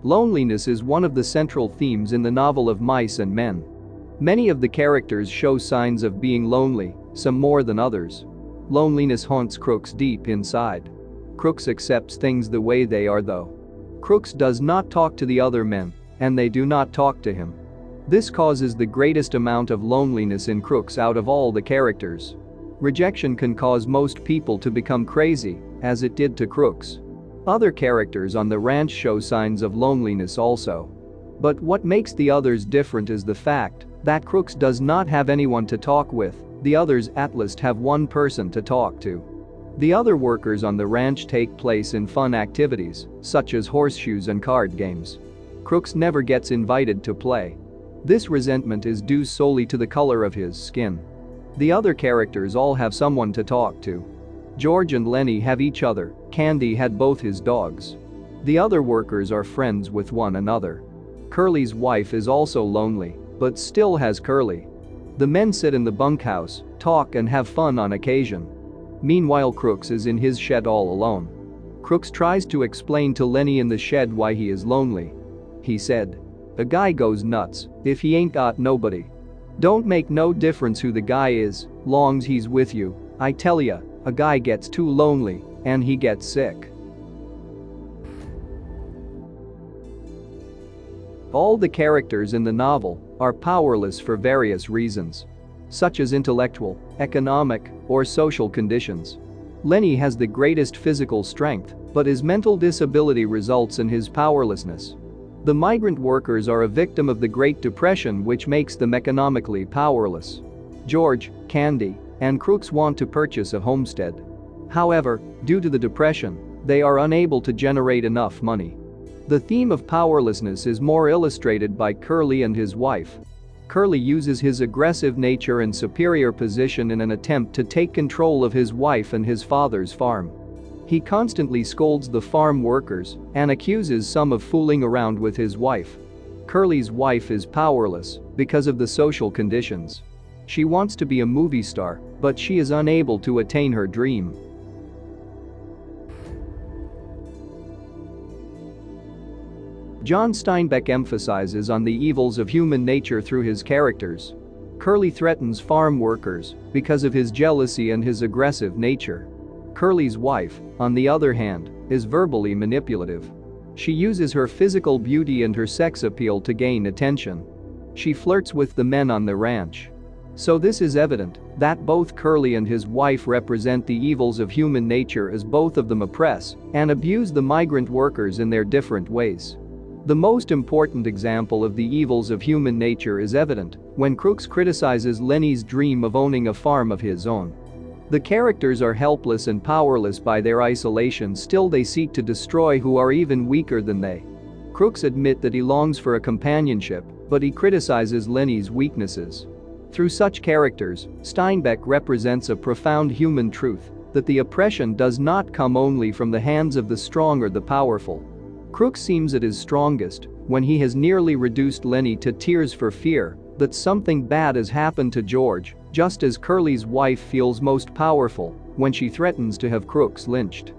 Loneliness is one of the central themes in the novel of Mice and Men. Many of the characters show signs of being lonely, some more than others. Loneliness haunts Crooks deep inside. Crooks accepts things the way they are though. Crooks does not talk to the other men, and they do not talk to him. This causes the greatest amount of loneliness in Crooks out of all the characters. Rejection can cause most people to become crazy, as it did to Crooks. Other characters on the ranch show signs of loneliness also. But what makes the others different is the fact that Crooks does not have anyone to talk with, the others at least have one person to talk to. The other workers on the ranch take place in fun activities, such as horseshoes and card games. Crooks never gets invited to play. This resentment is due solely to the color of his skin. The other characters all have someone to talk to. George and Lenny have each other, Candy had both his dogs. The other workers are friends with one another. Curly's wife is also lonely, but still has Curly. The men sit in the bunkhouse, talk and have fun on occasion. Meanwhile, Crooks is in his shed all alone. Crooks tries to explain to Lenny in the shed why he is lonely. He said, "A guy goes nuts if he ain't got nobody. Don't make no difference who the guy is, long's he's with you. I tell ya, a guy gets too lonely, and he gets sick." All the characters in the novel are powerless for various reasons, such as intellectual, economic, or social conditions. Lenny has the greatest physical strength, but his mental disability results in his powerlessness. The migrant workers are a victim of the Great Depression, which makes them economically powerless. George, Candy, and Crooks want to purchase a homestead. However, due to the depression, they are unable to generate enough money. The theme of powerlessness is more illustrated by Curly and his wife. Curly uses his aggressive nature and superior position in an attempt to take control of his wife and his father's farm. He constantly scolds the farm workers and accuses some of fooling around with his wife. Curly's wife is powerless because of the social conditions. She wants to be a movie star, but she is unable to attain her dream. John Steinbeck emphasizes on the evils of human nature through his characters. Curly threatens farm workers because of his jealousy and his aggressive nature. Curly's wife, on the other hand, is verbally manipulative. She uses her physical beauty and her sex appeal to gain attention. She flirts with the men on the ranch. So this is evident that both Curly and his wife represent the evils of human nature, as both of them oppress and abuse the migrant workers in their different ways. The most important example of the evils of human nature is evident when Crooks criticizes Lenny's dream of owning a farm of his own. The characters are helpless and powerless by their isolation, still they seek to destroy who are even weaker than they. Crooks admit that he longs for a companionship, but he criticizes Lenny's weaknesses. Through such characters, Steinbeck represents a profound human truth that the oppression does not come only from the hands of the strong or the powerful. Crooks seems at his strongest when he has nearly reduced Lenny to tears for fear that something bad has happened to George, just as Curly's wife feels most powerful when she threatens to have Crooks lynched.